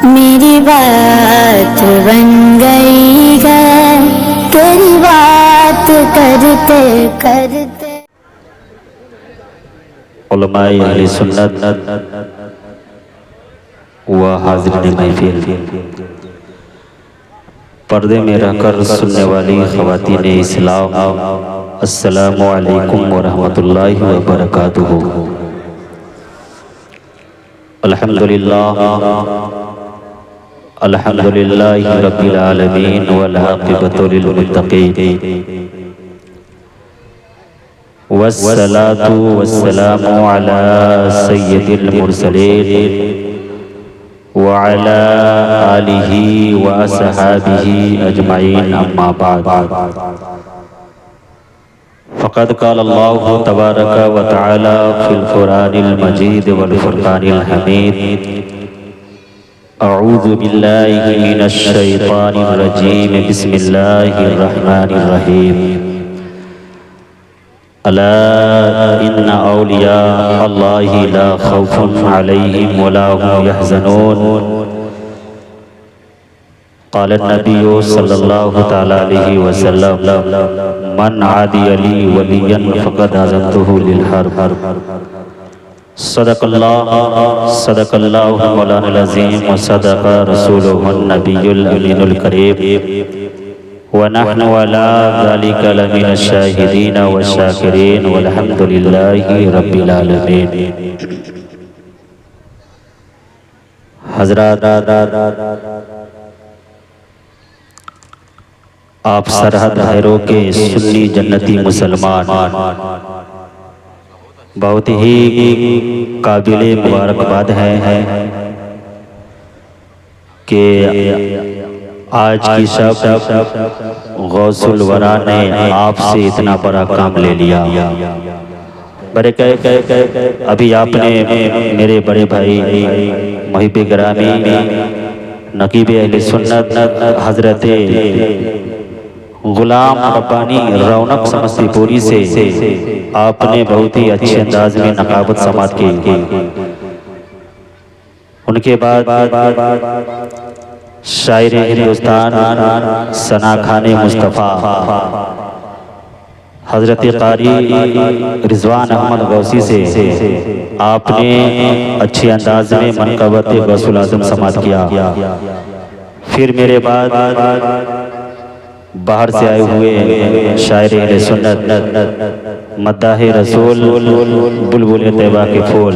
मेरी बात बन गई है तेरी बात करते करते। उलमाए अहले सुन्नत व हाज़िरीन महफिल, पर्दे में रहकर सुनने वाली ख़वातीन इस्लाम, अस्सलामु अलैकुम व रहमतुल्लाहि व बरकातुहू। अल्हम्दुलिल्लाह अल्हम्दुलिल्लाहि रब्बिल आलमीन वल आक़िबतु लिल मुत्तक़ीन वस्सलातु वस्सलामु अला सय्यिदिल मुरसलीन व अला आलिहि व अस्हाबिहि अजमईन, अम्मा बाद। फ़क़द क़ाल अल्लाहु तबारक व तआला फ़िल क़ुरानिल मजीद वल फ़ुरक़ानिल हमीद। अऊज़ु बिल्लाहि मिनश शैतानिर रजीम, बिस्मिल्लाहिर रहमानिर रहीम। अला इन्ना औलिया अल्लाहि ला खौफुन अलैहिम वला हुम यहज़नून। क़ाल नबिय्यु सल्लल्लाहु तआला अलैहि वसल्लम, मन आदी अली वलियन फ़क़द आज़नतुहु लिल हर्ब। सदक़ल्लाहु मौलाना अज़ीम व सदक़ रसूलुहुन नबियुल अमीनुल करीम व नहनु अला ज़ालिका लमिनश शाहिदीन व शाकिरीन वल्हम्दुलिल्लाहि रब्बिल आलमीन। हज़रात, आप सरहद हैरों के सुन्नी जन्नती मुसलमान बहुत ही काबिले मुबारकबाद है कि आज की शब गौसुल वरा ने आपसे इतना बड़ा काम ले लिया। बड़े अभी आपने मेरे बड़े भाई मुहिब गिरामी नकीब अहले सुन्नत हजरत गुलाम रब्बानी रौनक समस्तीपुरी से आपने बहुत ही अच्छे अंदाज में नकाबत समात की। उनके बाद शायर हिंदुस्तान सना खाने मुस्तफ़ा हजरत क़ारी रिजवान अहमद गौसी से आपने अच्छे अंदाज में मनक़बत गौसुल आज़म समात किया। फिर मेरे बाद बाहर से आए हुए शायर अहले सुन्नत मद्दाह रसूल बुलबुल तैयबा के फूल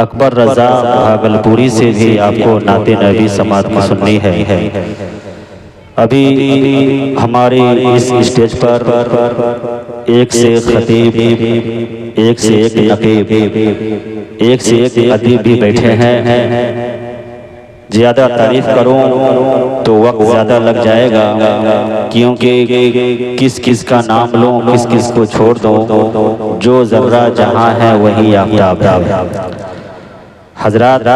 अकबर रज़ा भागलपुरी से भी आपको नाते नबी समात की सुननी है। अभी हमारे इस स्टेज पर एक से खतीब, एक से एक नकीब, एक से एक अदीब भी बैठे हैं। ज़्यादा तारीफ करूं तो वक्त ज़्यादा लग जाएगा, क्योंकि किस किस का नाम लूं, किस किस को छोड़ दूं। जो ज़र्रा जहां है वही आफ्ताब है। हज़रात,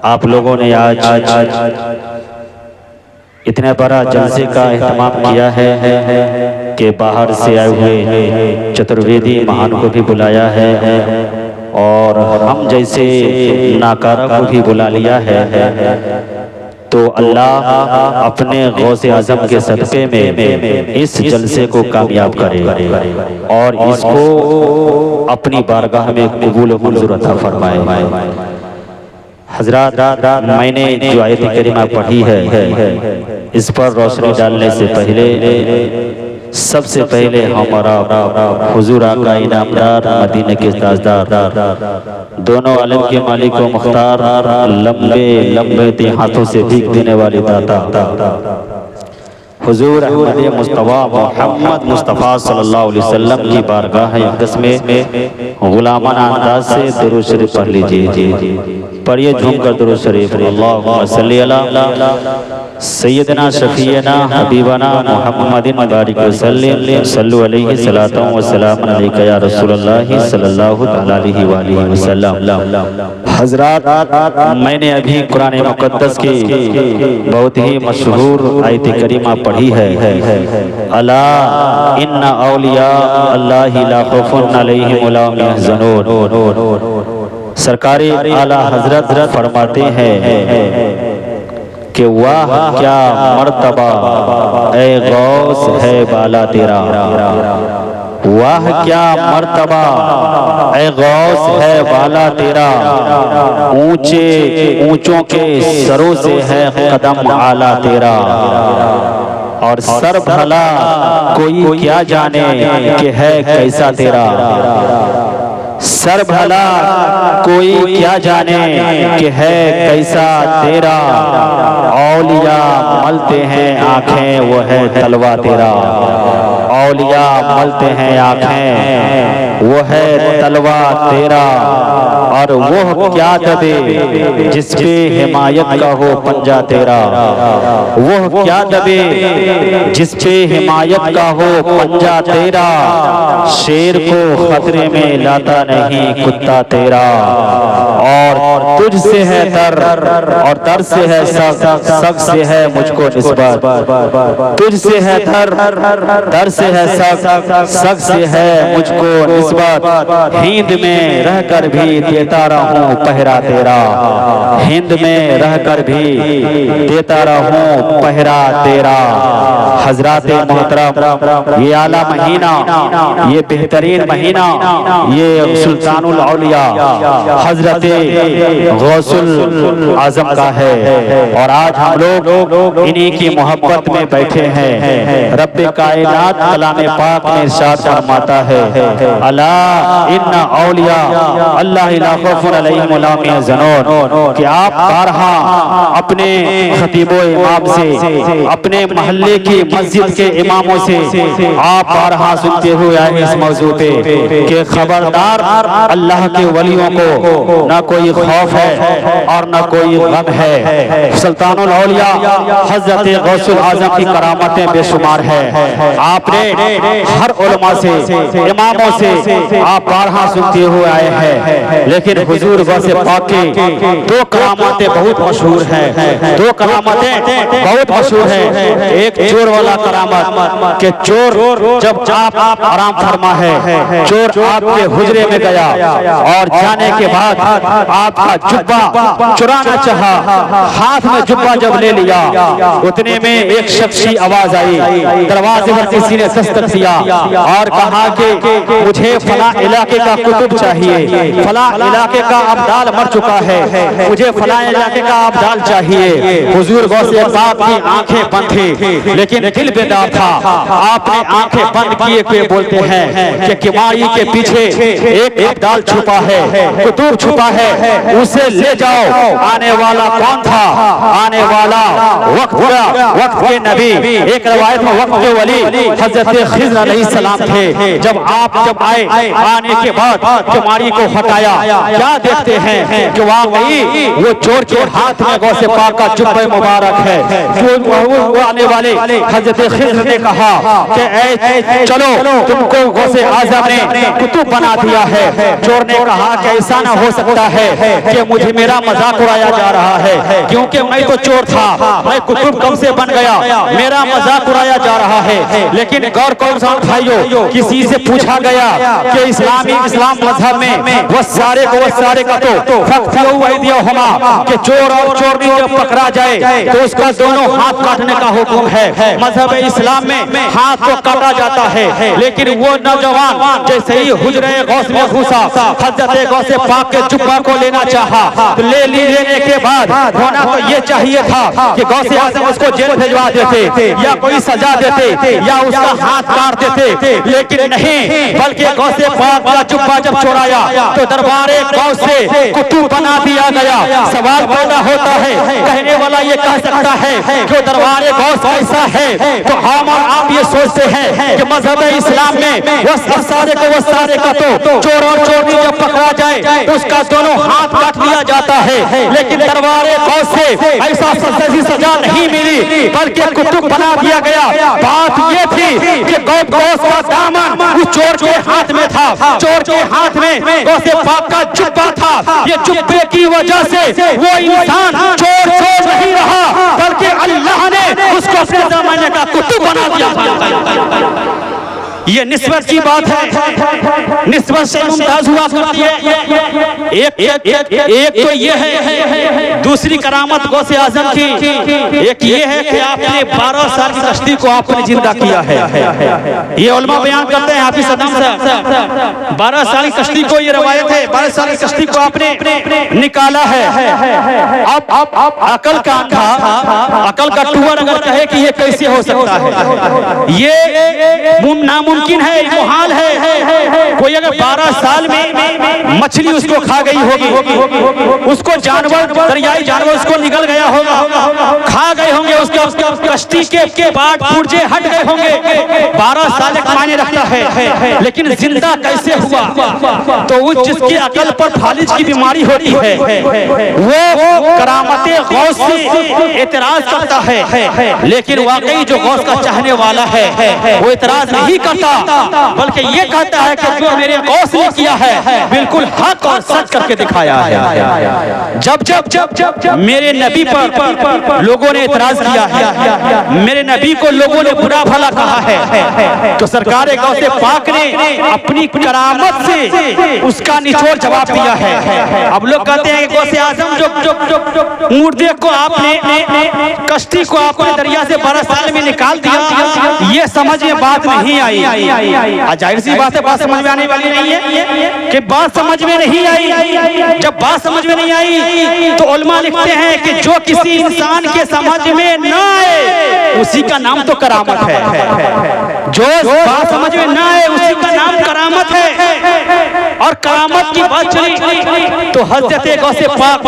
आप लोगों ने आज इतने बड़ा जलसे का एहतमाम किया है कि बाहर से आए हुए चतुर्वेदी महान को भी बुलाया है और हम जैसे नाकारा को भी बुला लिया है। तो अल्लाह अपने गौसे आज़म के सदक़े में इस जलसे को कामयाब करे और इसको अपनी बारगाह में कबूल मंजूर अता फरमाए। हज़रात, मैंने जो आयत करीमा पढ़ी है इस पर रोशनी डालने से पहले सबसे पहले हमारा हुजूर आका इनामदार मदीने के ताजदार दोनों आलम के मालिक व मुख्तार लंबे लंबे हाथों से भीख देने वाले दाता हुजूर अहमद मुस्तफ़ा मोहम्मद मुस्तफ़ा सल्लल्लाहु अलैहि वसल्लम की बारगाह अक़दस में गुलामाना अंदाज से दुरूद शरीफ पढ़ लीजिए। पढ़िए झूम कर दुरूद शरीफ। अल्लाहुम्मा सल्ली अला सय्यदना शफीना हबीबना मुहम्मदिन बारिक वसल्लिम सल्लु अलैहि सलातु व सलाम अलैका या रसूलल्लाह सल्लल्लाहु अलैहि वसल्लम। हज़रात, मैंने अभी कुरान मुक़द्दस की बहुत ही मशहूर आयत करीमा पढ़ी है। अला इन्ना औलिया अल्लाहि ला खौफुन अलैहिम वला हुम यहज़नून। सरकारी आला हजरत फरमाते हैं कि वाह क्या मर्तबा ए गौस है बाला तेरा, वाह क्या मर्तबा ए गौस है बाला तेरा, ऊंचे ऊंचों के सरों से है कदम आला तेरा। और सर भला कोई क्या जाने कि है कैसा तेरा, सर भला कोई क्या जाने कि है कैसा तेरा। औलिया मलते हैं आंखें वो है तलवा तेरा, औलिया मलते हैं आंखें वो है तलवा तेरा। और वो क्या दबे जिस पे हिमायत का हो पंजा तेरा, वो क्या दबे जिस पे हिमायत का हो पंजा तेरा। शेर को खतरे में लाता नहीं कुत्ता तेरा, और तुझसे है दर और दर से है सब से है मुझको निस्बत। तुझसे है दर से है सब से है मुझको निस्बत। हिंद में रहकर भी देता रहूं पहरा तेरा, हिंद में रहकर भी देता रहूं पहरा तेरा। हजरात मोहतरम, ये आला महीना, ये बेहतरीन महीना, ये सुल्तानुल औलिया हजरत गौसुल आजम का है। और आज हम लोग इन्हीं की मोहब्बत में बैठे हैं। रब्बे कायनात कलाम पाक में इरशाद फरमाता है, अला इन्ना औलिया अल्लाह ला खौफुन अलैहिम वला हुम यहज़नून। कि आप बारहा अपने खतीबो इमाम से, अपने महल्ले की मस्जिद के इमामों से आप बारहा सुनते हुए आए इस मौजू पे कि खबरदार अल्लाह के वलियों को ना कोई खौफ है और ना कोई गम है। सुल्तानुल औलिया हजरत गौसुल आजम की करामतें बेशुमार है। आपने हर उलमा से, इमामों से आप बारहा सुनते हुए आए हैं, लेकिन हुजूर गौसे पाक की दो करामतें बहुत मशहूर हैं, दो करामतें बहुत मशहूर हैं। एक चोर वाला करामत कि चोर जब आप आराम फरमा है, चोर आपके हुजरे में गया और जाने के बाद आपका जुब्बा चुराना चाहा, हाथ में जुब्बा जब ले लिया उतने में एक शख्स की आवाज आई, दरवाजे पर किसी ने दस्तक दिया और कहा कि मुझे फला इलाके का कुतुब चाहिए, फला इलाके का अब्दाल मर चुका है, मुझे फला इलाके का अब्दाल चाहिए। हुजूर गौसे पाक की आंखें बंद थी लेकिन दिल बेदार था। आपने आंखें बंद किए हुए बोलते हैं कि किमाई के पीछे एक अब्दाल छुपा है, कुतुब छुपा है, उसे ले जाओ। आने वाला कौन था? आने वाला वक्त के नबी, एक रवायत में वक्त के वली हजरत खिज़्र अलैहिस्सलाम थे। जब आए, आने के बाद किमारी को हटाया, क्या देखते हैं कि वाकई वो चोर के हाथ में गौसे पाक का जुब्बा मुबारक है। वो आने वाले हजरत खिज़्र ने कहा कि चलो तुमको गौसे आज़म ने कुतुब बना दिया है। चोर ने कहा कि ऐसा ना हो सकता है कि मुझे मेरा मजाक उड़ाया जा रहा है, क्योंकि मैं तो चोर था, मैं कुतुब कब से बन गया, मेरा मजाक उड़ाया जा रहा है। लेकिन गौर कौन सा भाइयों, किसी से पूछा गया कि इस्लाम मजहब में वो सारे का कि चोर और चोरनी जब पकड़ा जाए तो उसका दोनों हाथ काटने का हुक्म है। मजहब इस्लाम में हाथ को काटा जाता है, लेकिन वो नौजवान जैसे ही हुजरे गौस में घुसा, हजरत गौसे पाक के जुब्बा को लेना चाहा, तो लेने के बाद होना तो ये चाहिए था कि गौसे आज़म उसको जेल भिजवा देते या कोई सजा देते या उसका हाथ काट देते, लेकिन नहीं, बल्कि गौसे पाक का जुब्बा जब चुराया तो दरबारे गौस से कुतुब बना दिया गया। सवाल पैदा होता है, कहने वाला ये कह सकता है कि दरबारे गौस ऐसा है, तो हम और आप ये सोचते हैं कि मजहब इस्लाम में वो सारे का तो चोर और चोरनी जब पकड़ा जाए तो उसका दोनों हाथ काट लिया जाता है, लेकिन दरबारे गौस से ऐसा सजा नहीं मिली, बल्कि कुतुब बना दिया गया। बात ये थी कि गौस का दामन उस चोर के हाथ में था, चोर के हाथ में गौसे पाक का जुब्बा था। ये जुब्बे की वजह से वो इंसान चोर नहीं रहा, बल्कि अल्लाह ने उसको अपने जमाने का कुतुब बना दिया। ये निस्बत की बात है, निस्बत से मुमताज हुआ करती है। एक तो ये है, दूसरी करामत गौसे आजम की एक ये है कि आपने 12 साल की कश्ती को आपने जिंदा किया है। ये उलमा बयान करते हैं, हाफिज सदाम साहब 12 साल की कश्ती को, ये रवायत है, 12 साल की कश्ती को आपने निकाला है। अब अकल का अंधा, अकल का टूअर अगर कहे कि ये कैसे हो सकता है, ये नामुमकिन है, मुहाल है। कोई अगर 12 साल में मछली उसको खा गई होगी, उसको जानवर, दरियाई जानवर उसको निगल गया होगा, खा गए होंगे, उसके कश्ती के पार्ट पुर्जे हट गए होंगे, 12 साल एक मायने रखता है। लेकिन जिंदा कैसे हुआ? तो वो जिसकी अकल पर फालिज की बीमारी होती है, वो करामते गौस से एतराज करता है। लेकिन वाकई जो गौस का चाहने वाला है वो एतराज नहीं करता, बल्कि ये कहता है कि जो मेरे गौस ने किया है बिल्कुल हक और सच करके दिखाया है। जब मेरे नबी पर लोगों ने एतराज किया है, मेरे नबी को लोगों ने बुरा भला कहा है, तो सरकार गौसे पाक ने अपनी करामत से उसका निचोड़ जवाब दिया है। अब लोग कहते हैं कि गौसे आजम जो मुर्दे को आपने कश्ती को आपने दरिया से 12 साल में निकाल दिया, ये समझ में बात नहीं आई। जाहिर सी बात है, बात समझ में आने वाली नहीं है कि बात समझ में नहीं आई। जब बात समझ में नहीं आई तो उलमा लिखते हैं कि जो किसी इंसान के समझ में न आए उसी का नाम तो करामत है। जो बात समझ में न आए उसी का नाम करामत है। और करामत की बात चली तो हज़रत गौसे पाक,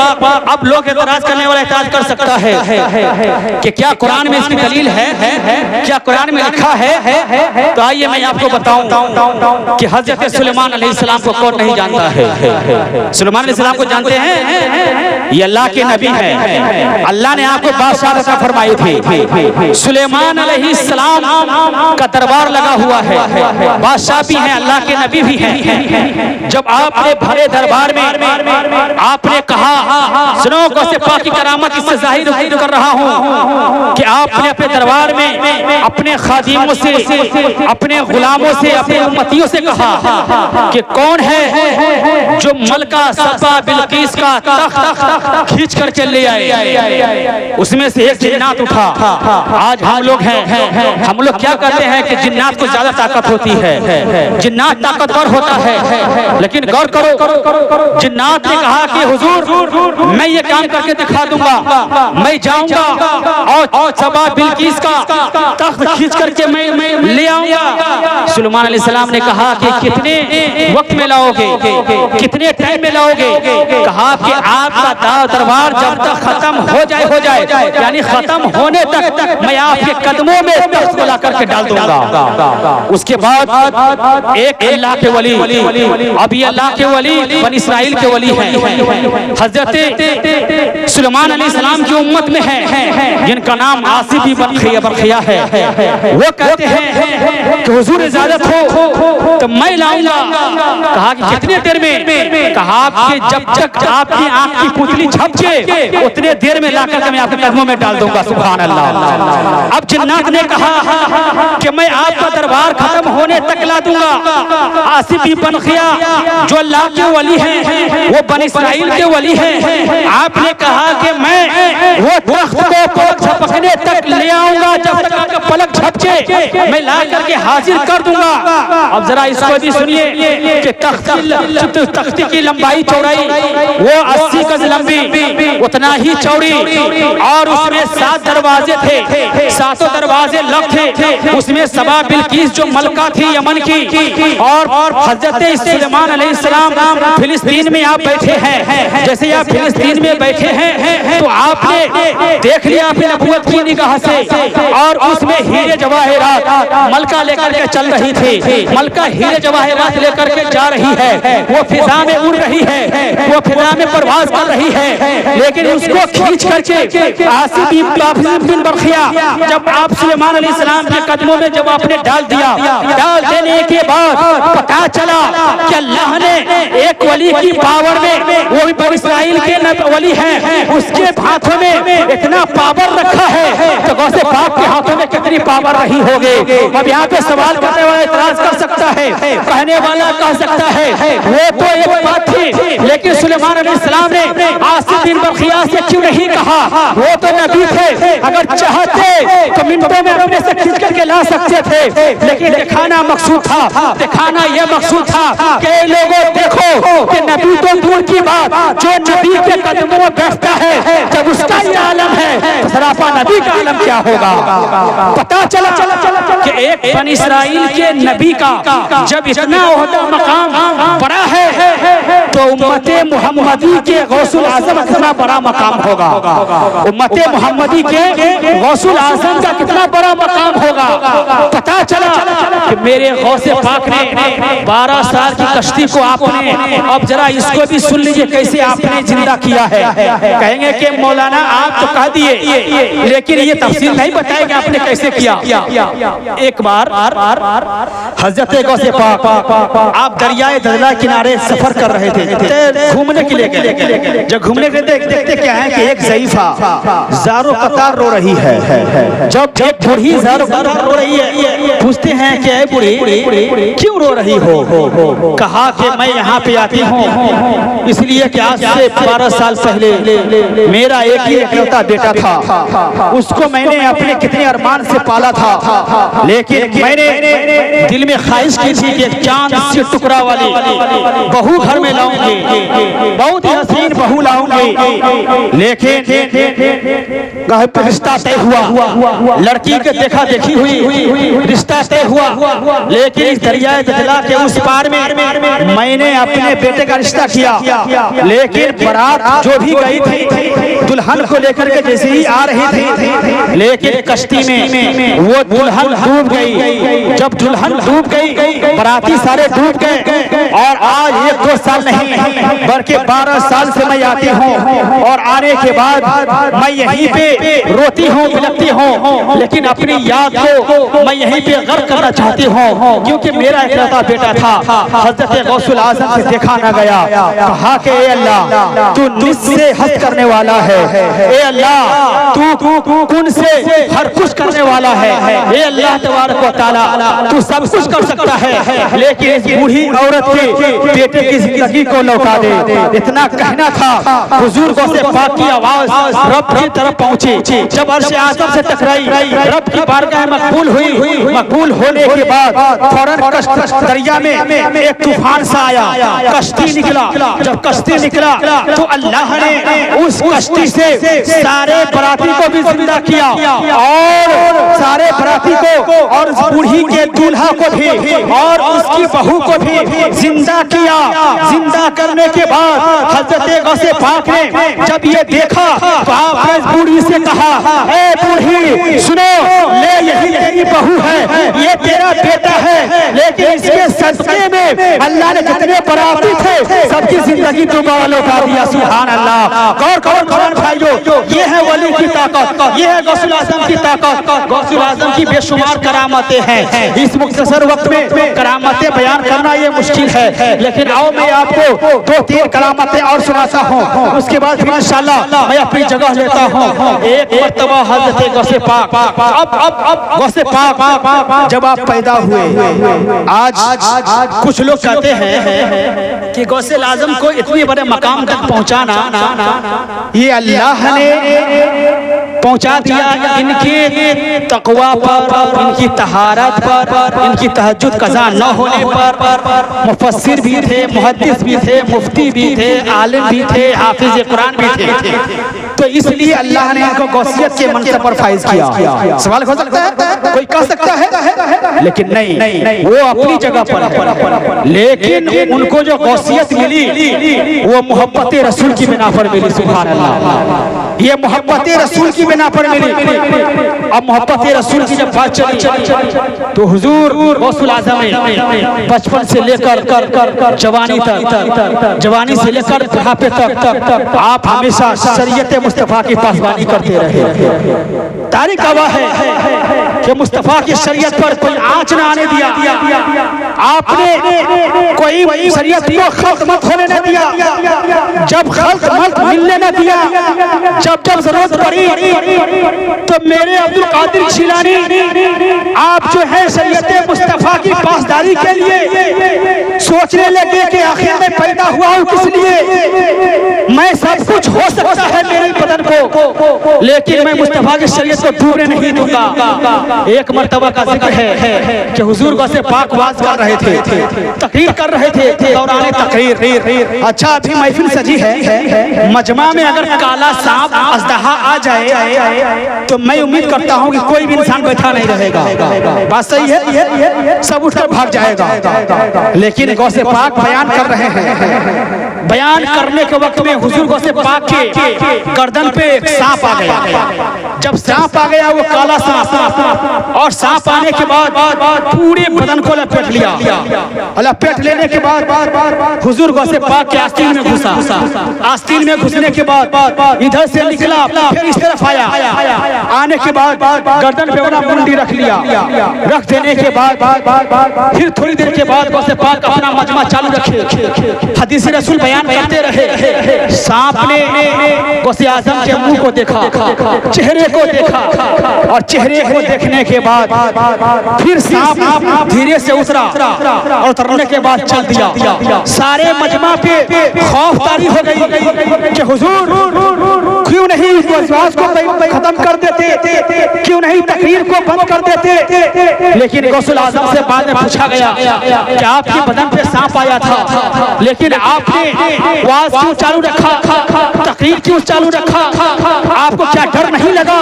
अब लोग एतराज करने वाला एतराज कर सकता है कि क्या कुरान में इसकी दलील है, क्या कुरान में लिखा है? तो आइए मैं आपको बताऊं कि हज़रत सुलेमान अलैहिस्सलाम को कौन नहीं जानता है। सुलेमान अलैहिस्सलाम को जानते हैं, ये अल्लाह के नबी हैं। अल्लाह ने आपको बादशाहत फरमाई थी। सुलेमान अलैहिस्सलाम का दरबार लगा हुआ है, बादशाह भी हैं, अल्लाह के नबी भी हैं। जब आपने भरे दरबार में आपने कहा, सुनो गौसे पाक की करामत इससे जाहिर कर रहा हूं कि आपने अपने दरबार में अपने खादिमों से, अपने गुलामों से, अपने उम्मतियों से कहा कि कौन है जो मलका सबा बिल्किस का तख्त खींच कर चले आए। उसमें से एक जिन्नात उठा। आज हम लोग हैं, हम लोग क्या कहते हैं कि जिन्नात को ज्यादा ताकत होती है, जिन्नात ताकतवर होता है। लेकिन गौर करो, जिन्नात ने कहा कि हुजूर मैं ये काम करके दिखा दूंगा, मैं जाऊंगा और सबा बिल्किस का तख्त खींच करके मैं ले आऊंगा। सुलेमान अलैहिस्सलाम ने कहा कि कितने वक्त में लाओगे, कितने टाइम में लाओगे? कहा कि आपका दरबार जब तक खत्म हो जाए, यानी खत्म होने तक मैं आपके कदमों में तख्त को ला करके डाल दूंगा। उसके बाद एक अल्लाह के वली, अब ये अल्लाह के वली बनी इस्राइल के वली हैं, हजरत सुलेमान अलैहिस्सलाम की उम्मत में है, जिनका नाम आसिफ इब्न बरखिया है। वो कहते हैं कि हुजूर इजाजत हो तो मैं लाऊंगा। कहा कि कितने देर में? कहा कि जब तक आपकी आंख की पुतली झपके उतने देर में लाकर के मैं आपके कदमों में डाल दूंगा। सुभान अल्लाह। अब जिन्नात ने कहा कि मैं आपका दरबार खत्म होने तक ला दूंगा। आसिफ इब्न बरखिया जो अल्लाह के वली हैं, वो बनी इस्राइल के वली हैं, आपने कहा कि मैं वो तख्त को पलक झपकने तक ले आऊंगा, जब तक आपका पलक झपके मैं ला करके हाजिर कर दूंगा। अब जरा इसको भी सुनिए कि तख्ती की लंबाई चौड़ाई वो 80 गज लंबी, उतना ही चौड़ी, और उसमें 7 दरवाजे थे, 7 दरवाजे लग थे। उसमें सबा बिल्किस जो मलका थी यमन की, और हजरत सुलेमान अलैहिस्सलाम फिलिस्तीन में आप बैठे हैं। जैसे आप फिलिस्तीन में बैठे हैं तो आपने देख लिया अपनी नबूवत की निगाह से, और उसमें हीरे जवाहिरात मलका लेकर के चल रही थी। मलका हीरे जवाहिरात लेकर के जा रही है, वो फिजा में उड़ रही है, वो फिजा में परवाज कर रही है। लेकिन उसको खींच करके आसिफ इब्न बरखिया जब आप सुलेमान अलैहिस्सलाम के कदमों में जब आपने डाल दिया, डाल देने के बाद पता चला कि अल्लाह ने एक वली की पावर में, वो भी बनी इस्राइल के वली हैं, उसके हाथों में इतना पावर रखा है तो गौसे पाक के हाथों में में कितनी पावर रही होगी। अब यहाँ पे सवाल करने वाला इतराज कर सकता है, कहने वाला कह सकता है वो तो एक बात थी, लेकिन सुलेमान अलैहिस्सलाम ने आसिफ बिन बरखिया से क्यों नहीं कहा? वो तो नबी थे, अगर चाहते तो मिनटों में अपने से खींच करके ला सकते थे, लेकिन दिखाना मकसूद था, दिखाना ये मकसूद था कि लोगों देखो कि नबी तो दूर की बात, जो नबी के कदमों में बैठता है जब उसका ये आलम है तो सरापा नबी का आलम क्या होगा। पता चला कि एक बनी इस्राइल के नबी का जब इतना ओहदा मकाम बड़ा है तो उम्मते मुहम्मदी के गौसुल आजम कितना बड़ा मकाम होगा। उम्मते मुहम्मदी के गौसुल आजम का कितना बड़ा मकाम होगा। पता चला कि मेरे गौसे पाक ने 12 साल की कश्ती को आपने, अब जरा इसको भी सुन लीजिए कैसे आपने जिंदा किया है। कहेंगे कि मौलाना आप तो कह दिए, लेकिन ये तफसील नहीं बताएंगे आपने कैसे किया। एक बार हजरत गौसे पाक आप दरियाए दजला किनारे सफर कर रहे थे, घूमने के लिए गए। जब घूमने के लिए देखते क्या है कि एक ज़ईफा ज़ारो कतार रो रही है। जब एक बूढ़ी ज़ारो कतार रो रही है, पूछते हैं कि ऐ बूढ़ी क्यों रो रही हो? कहा कि मैं यहाँ पे आती हूँ इसलिए कि आज से 12 साल पहले मेरा एक ही इकलौता बेटा था, उसको मैंने अपने कितने अरमान से पाला था, लेकिन मैंने दिल में ख्वाहिश की थी कि चांद से टुकड़ा वाली बहू घर में लाऊंगी, बहुत ही हसीन बहू लाऊंगी। लेकिन रिश्ता तय हुआ, लड़की के देखा देखी हुई, रिश्ता तय हुआ, लेकिन इस दरियाए दजला के उस पार में मैंने अपने बेटे का रिश्ता किया। लेकिन बारात जो भी गई थी दुल्हन को लेकर के जैसे ही आ रही थी, लेकिन कश्ती में वो दुल्हन डूब गई। जब दुल्हन डूब गई बाराती सारे डूब गए। और आज 1-2 साल नहीं बल्कि 12 साल से मैं आती हूँ, और आने के बाद मैं यहीं पे रोती हूँ, बिलखती हूँ, लेकिन अपनी याद को मैं यहीं पे गर्क करना चाहती हूँ, क्योंकि मेरा इकलौता बेटा था। हजरत गौसुल आजम से देखा ना गया। कहा कि ए अल्लाह तू निस से हद करने वाला है, ए अल्लाह तू कुन से हर कुछ करने वाला है, ए अल्लाह तबारक व तआला तू सब कुछ कर सकता है, लेकिन इस बूढ़ी औरत के बेटे की जिंदगी को लौटा दे। इतना कहना था, हुजूर गौसे पाक की आवाज रब की तरफ पहुंची। जब अर्श आज़म से टकराई, रब की बारगाह मकबूल हुई। मकबूल होने के बाद फौरन दरिया में एक तूफान सा आया, कश्ती निकला। जब कश्ती निकला तो अल्लाह ने उस कश्ती से सारे बराती को भी जिंदा किया, और सारे बराती को और उस बूढ़ी के दूल्हा को भी और उसकी बहू को भी जिंदा किया। जिंदा करने के बाद हजरत गौसे पाक ने जब ये देखा तो आपने बूढ़ी से कहा, ए बूढ़ी सुनो, ले यही तेरी बहू है, ये तेरा बेटा है, लेकिन इसके सदके में अल्लाह ने जितने बराती थे सबकी जिंदगी दोबारा लौटा दिया। सुभान अल्लाह। गौर करो कुरान भाइयों, ये है वली की ताकत, ये है गौसुल आजम की ताकत। गौसुल आजम की बेशुमार करामतें हैं। इस मुख्तसर वक्त में करामतें बयान करना ये मुश्किल है, लेकिन आओ मैं आपको 2-3 करामतें और सुनाता हूँ, उसके बाद फिर इंशाअल्लाह मैं अपनी जगह लेता हूँ। एक मर्तबा हजरत गौसे पाक, अब गौसे पाक जब आप पैदा हुए, आज कुछ लोग कहते हैं कि गौसे आजम को इतने बड़े मकाम तक पहुँचाना ये अल्लाह ने पहुँचा दिया। इनके तकवा पर, इनकी तहारत पर, इनकी तहज्जुद कज़ा न होने पर मुफस्सिर भी थे, मुहद्दिस भी थे, मुफ्ती भी थे, आलिम भी थे, हाफिज कुरान भी थे। तो इसलिए अल्लाह ने इनको गौसियत के मनसब पर फाइज किया। सवाल हो सकता है, कोई कह सकता है, लेकिन नहीं, वो अपनी जगह पर है। लेकिन उनको जो गौसियत मिली वो मोहब्बत रसूल की बिना पर मिली। सुभान अल्लाह। ये मोहब्बत रसूल की बिना पर मिली। अब मोहब्बत रसूल की जब बात चली तो हुजूर गौसुल आज़म ने बचपन से लेकर जवानी तक, जवानी से लेकर बुढ़ापे तक आप हमेशा शरीयत मुस्तफा की पासबानी करते रहे। तारीख गवाह है कि मुस्तफा की शरीयत पर कोई आंच न आने दिया, आपने कोई शरीयत को खल्क मत होने न दिया, जब खल्क मत मिलने न दिया, जब जरूरत पड़ी तो मेरे अब्दुल कादिर जिलानी आप जो है शरीयत मुस्तफा की पासदारी के लिए सोचने लगे कि आखिर मैं पैदा हुआ हूँ किस लिए, मैं सब कुछ हो सकता है मेरे बदन को, लेकिन मैं मुस्तफा की शरीयत को डूबने नहीं दूंगा। एक मर्तबा का जिक्र है कि हुजूर गौसे पाक वाज कर रहे थे, तकरीर कर रहे थे, दौरान तकरीर। अच्छा अभी महफिल सजी है, मजमा में अगर काला सांप अजदहा आ जाए तो मैं उम्मीद करता हूँ कि कोई भी इंसान बैठा नहीं रहेगा, बात सही है, सब उठकर भाग जाएगा। लेकिन गौसे पाक बयान कर रहे हैं, बयान करने के वक्त में हुजूर गौसे पाक के गर्दन पे एक सांप आ गया। जब सांप आ गया वो काला सांप, और सांप आने के बाद पूरे बदन को लपेट लिया, लपेट लेने के बाद हुजूर गौसे पाक के आस्तीन में घुसा, आस्तीन में घुसने के बाद इधर से निकला, फिर इस तरफ आया, आने के बाद गर्दन पे अपना मुंडी रख लिया, रख देने के बाद फिर थोड़ी देर के बाद गौसे पाक अपना मजमा चालू रखे। हदीस रसूल बयान करते रहे, सांप ने गौसे आजम के मुंह को देखा, चेहरे को देखा, और चेहरे को देखने के बाद फिर सांप धीरे से उतरा, और उतरने के बाद चल दिया। सारे मजमा पे खौफदारी हो गई कि हुजूर क्यों नहीं इस वसवास को खत्म कर देते, क्यों नहीं तकरीर को बंद कर देते। लेकिन गौसुल आजम से बाद में पूछा गया कि आपके बदन पे सांप आया था, लेकिन आपने वाज क्यों चालू रखा, तकरीर क्यों चालू रखा, आपको क्या डर नहीं लगा,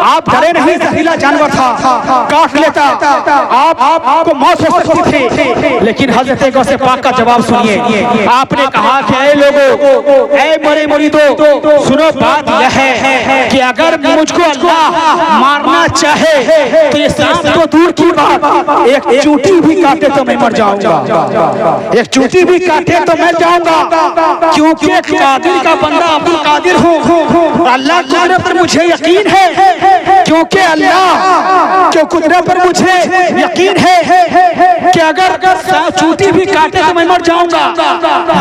आप डरे नहीं, जहरीला जानवर था, काट लेता, आपको मौत हो सकती थी। लेकिन हजरत गौसे पाक का जवाब सुनिए, आपने कहा कि ऐ लोगों, ऐ मरे मुरीदों, सुनो बात यह है कि अगर मुझको अल्लाह मारना चाहे तो ये सांप तो दूर की बात, एक चूंटी भी काटे तो मैं मर जाऊंगा, एक चूंटी भी काटे तो मैं जाऊंगा, क्योंकि कादिर का बंदा अब्दुल कादिर हूँ, अल्लाह की कुदरत पर मुझे यकीन है, क्योंकि अल्लाह के कुदरत पर मुझे यकीन है कि अगर चूंटी भी काटे तो मैं मर जाऊंगा।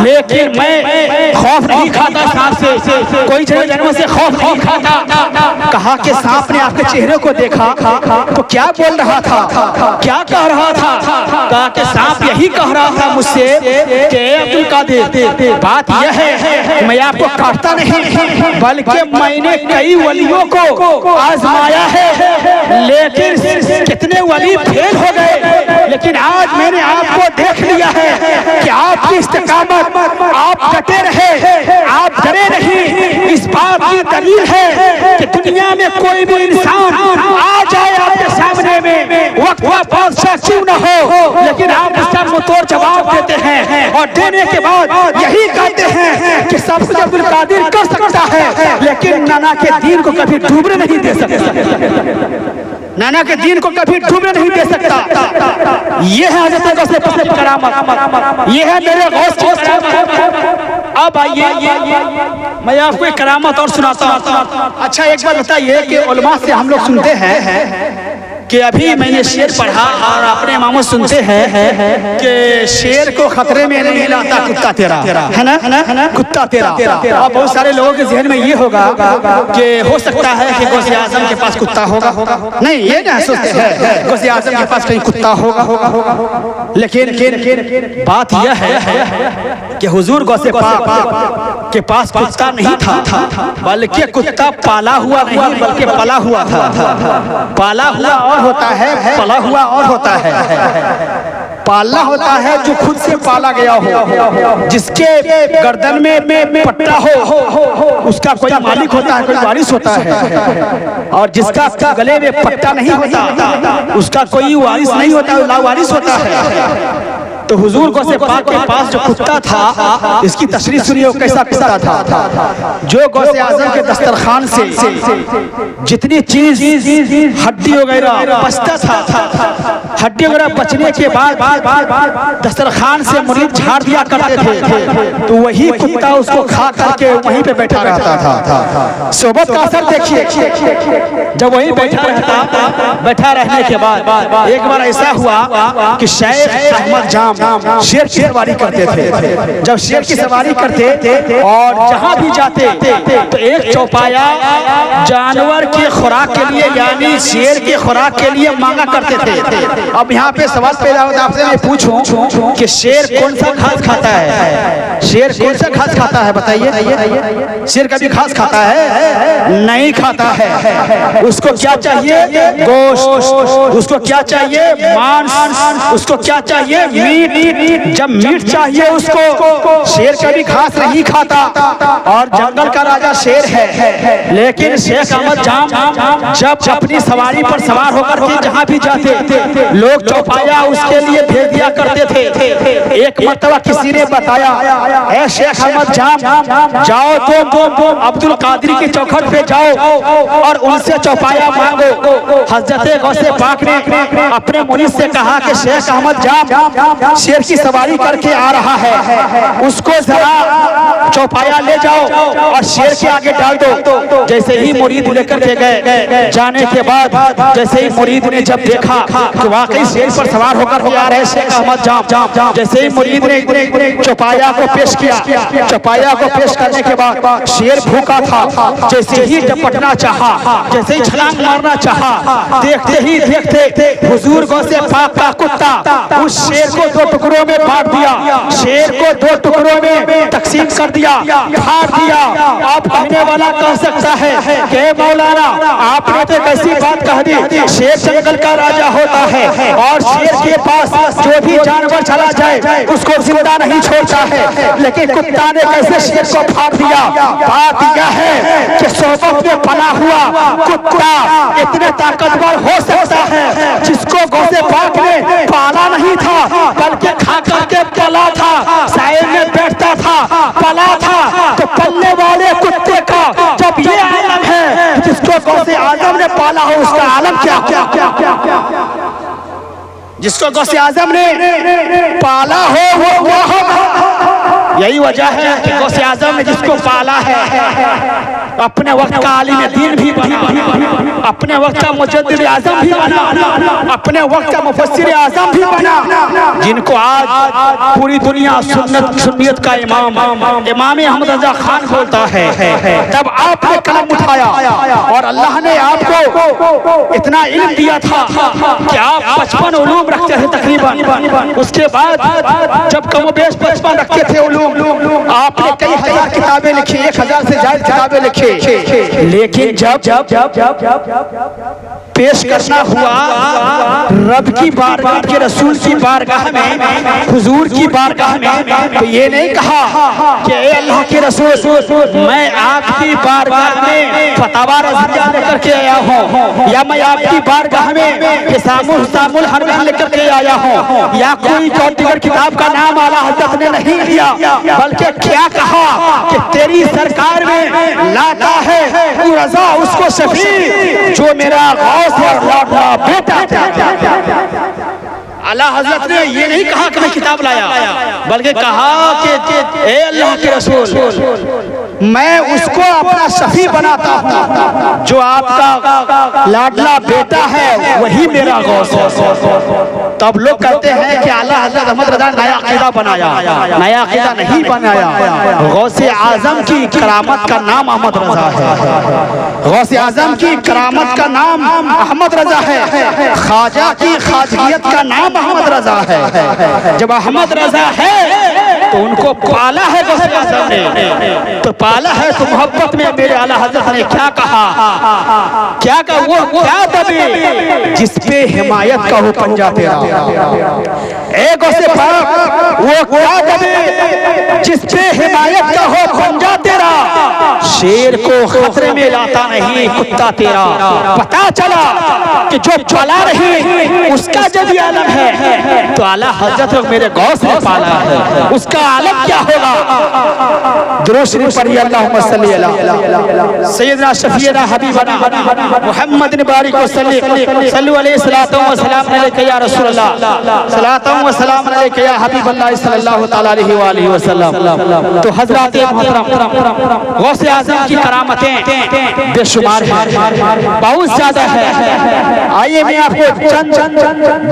लेकिन मैं खौफ नहीं खाता सांप से, कोई जानवर से खौफ नहीं खाता। कहा कि सांप ने आपके चेहरे को देखा तो क्या बोल रहा था, क्या कह रहा था, कहा कि सांप यही कह रहा था मुझसे कि अब्दुल कादिर, बात यह है मैं आपको काटता नहीं, बल्कि मैंने कई वलियों को आजमाया है, लेकिन कितने वली फेल हो गए, लेकिन आज मैंने आपको देख लिया है कि आपकी इस्तिकामत, आप डटे रहे, आप डरे नहीं। इस बात की दलील है कि दुनिया में कोई भी इंसान आ जाए आपके सामने में, वक्त का बादशाह क्यों न हो, लेकिन आप इसका मुंहतोड़ जवाब देते हैं, और देने के बाद यही कहते हैं कि सब कुछ अब्दुल कादिर कर सकता है, लेकिन नाना के दीन को कभी डूबने नहीं दे सकता, नाना के दीन को कभी डूबने नहीं दे सकता। ये है हज़रत गौसे पाक की करामत, ये है मेरे गौस की करामत। अब आइए मैं आपको एक करामत और सुनाता हूँ। अच्छा एक बात बताइए कि उलमा से हम लोग सुनते हैं कि अभी मैंने शेर पढ़ा और अपने इमामों सुनते हैं कि शेर को खतरे में नहीं लाता कुत्ता तेरा, है ना, कुत्ता तेरा। अब बहुत सारे लोगों के जहन में ये होगा कि हो सकता है कि गौसे आजम के पास कुत्ता होगा, नहीं ये ना सोचते हैं गौसे आजम के पास कहीं कुत्ता होगा, लेकिन बात यह है कि हुजूर गौसे पाक के पास कुत्ता नहीं था, बल्कि कुत्ता पाला हुआ नहीं बल्कि पला हुआ था। पाला हुआ होता है, पला हुआ और होता है। पालना होता है जो खुद से पाला गया हो, जिसके गर्दन में पट्टा हो, उसका कोई मालिक होता है, कोई वारिस होता है, और जिसका गले में पट्टा नहीं होता उसका कोई वारिस नहीं होता, लावारिस होता है। तो हुजूर गौसे पाक के पास जो कुत्ता था, इसकी तशरीह सुनिए कैसा कुत्ता था। जो गौसे आजम के दस्तरखान से जितनी चीज हड्डी वगैरह बचता था, हड्डी वगैरह बचने के बाद दस्तरखान से मुरीद झाड़ दिया करते थे, तो वही कुत्ता उसको खा करके वहीं पे बैठा रहता था। सोबत का असर देखिए, जब वहीं बैठा रहने के बाद एक बार ऐसा हुआ कि शेख अहमद जाम शेर की सवारी करते थे। जब शेर की सवारी करते और जहां भी जाते तो एक चौपाया जानवर की खुराक के लिए यानी शेर की खुराक के लिए मांगा करते थे। अब यहाँ पे सवाल पैदा होता है, आपसे मैं पूछूं कि शेर कौन सा घास खाता है? शेर कौन सा घास खाता है बताइए? शेर कभी घास खाता है? नहीं खाता है। उसको क्या चाहिए? गोश्त। उसको क्या चाहिए? मांस। उसको क्या चाहिए? मीट। जब मीट चाहिए उसको, शेर कभी घास नहीं खाता और जंगल का राजा शेर है। लेकिन शेख अहमद जाम जब अपनी सवारी पर सवार होकर के जहाँ भी जाते, लोग चौपाया उसके लिए भेज दिया करते थे। एक मर्तबा किसी ने बताया, ऐ शेख अहमद जाम जाओ तो अब्दुल कादरी की चौखट पे जाओ और उनसे चौपाया मांगो। हजरत गौसे पाक ने अपने मुरीद से कहा कि शेख अहमद जाम शेर की सवारी करके आ रहा है, उसको जरा चौपाया ले जाओ और शेर के आगे डाल दो। जैसे ही मुरीद लेकर के गए, जाने के बाद जैसे ही मुरीद ने जब देखा कि वाकई शेर पर सवार होकर के आ रहे शेख अहमद जाम, जैसे ही मुरीद ने चौपाया को पेश किया, चौपाया को पेश करने के बाद शेर भूखा था। जैसे ही झपटना चाहा, जैसे ही छलांग मारना चाहा, देखते ही देखते हुजूर गौसे पाक का कुत्ता उस शेर को दो टुकड़ों में बांट दिया, शेर को दो टुकड़ों में तकसीम कर दिया, फाड़ दिया। अब कहने वाला कह सकता है कि मौलाना आपने तो कैसी बात कह दी, शेर जंगल का राजा होता है और शेर के पास जो भी जानवर चला जाए उसको जिंदा नहीं छोड़ता है, लेकिन कुत्ता ने कैसे शेर को फाड़ दिया? बात यह है कि सोबत में पला हुआ कुत्ता इतने ताकतवर हो सकता है जिसको गौसे पाक ने पाला नहीं था बल्कि खा करके पला था, साए में बैठता था, पला था। तो पलने वाले कुत्ते का जब ये आलम है जिसको गौसे आजम ने पाला हो, उसका आलम क्या? जिसको गौसे आजम ने पाला हो वो क्या होगा? यही वजह है कि गौसे आजम ने जिसको पाला है अपने वक्त का आलिम दीन भी बना, अपने वक्त का मुजद्दिद आजम भी बना, अपने वक्त का मुफस्सिर आजम भी बना, जिनको आज पूरी दुनिया सुन्नियत का इमाम अहमद रजा खान बोलता है। तब आपने कलम उठाया और अल्लाह ने आपको इतना इल्म दिया था कि आप 55 उलूम रखते थे तकरीबन। उसके बाद जब कमोबेश 55 रखते थे उलूम, आपने कई हजार किताबें लिखी, 1000 से ज्यादा किताबें लिखी। लेकिन जब पेश करना हुआ रब की बारगाह के रसूल की बारगाह में, हुजूर की बारगाह में, तो ये नहीं कहा कि ए अल्लाह के रसूल मैं आपकी बारगाह में फतवा रज़िया लेकर के आया हूँ, या मैं आपकी बारगाह में हिसामुल हरमैन लेकर के आया हूँ, या कोई चौथीगर किताब का नाम आला हज़रत ने नहीं लिया, बल्कि क्या कहा कि तेरी सरकार में लाता है वो रज़ा उसको शफी जो मेरा गौस और लाडला बेटा। आला हजरत ने ये नहीं कहा कि मैं किताब लाया, बल्कि कहा कि ए अल्लाह के रसूल मैं उसको अपना शफी बनाता हूँ, जो आपका लाडला बेटा है वही मेरा गौस है। तब लोग कहते हैं कि आला हजरत अहमद रजा नया अकीदा बनाया, नया अकीदा नहीं बनाया। गौसे आजम की करामत का नाम अहमद रजा है, गौसे आजम की करामत का नाम अहमद रजा है, ख्वाजा की खाजगियत का नाम अहमद रजा है। जब अहमद रजा है तो उनको पाला है गौसे आजम ने, तो पाला है तो मोहब्बत में मेरे आला हजरत ने क्या कहा, क्या कहा? वो क्या दबे जिस पे हिमायत का हो पंजा तेरा, एक गौसे पाक वो क्या कभी जिसपे हिमायत का हो खंजा तेरा, शेर को खतरे में लाता नहीं कुत्ता तेरा। पता चला कि जो चला रही उसका जब ये आलम है तो आला हजरत मेरे गौस ने पाला है, उसका आलम क्या होगा। दुरूद शरीफ पढ़िए, अल्लाहुम्मा सल्ली अला सय्यदना शफीना हबीबना मुहम्मद बारिक सल्लल्लाहु अलैहि सलाम अलैका या रसूलल्लाह, सलातम व सलाम अलैका या हबीबल्लाह सल्लल्लाहु तआला अलैहि वसल्लम। तो हजरत मोहतरम गौसे आज़म की करामतें बेशुमार हैं, बहुत ज्यादा है। आइए मैं आपको चंद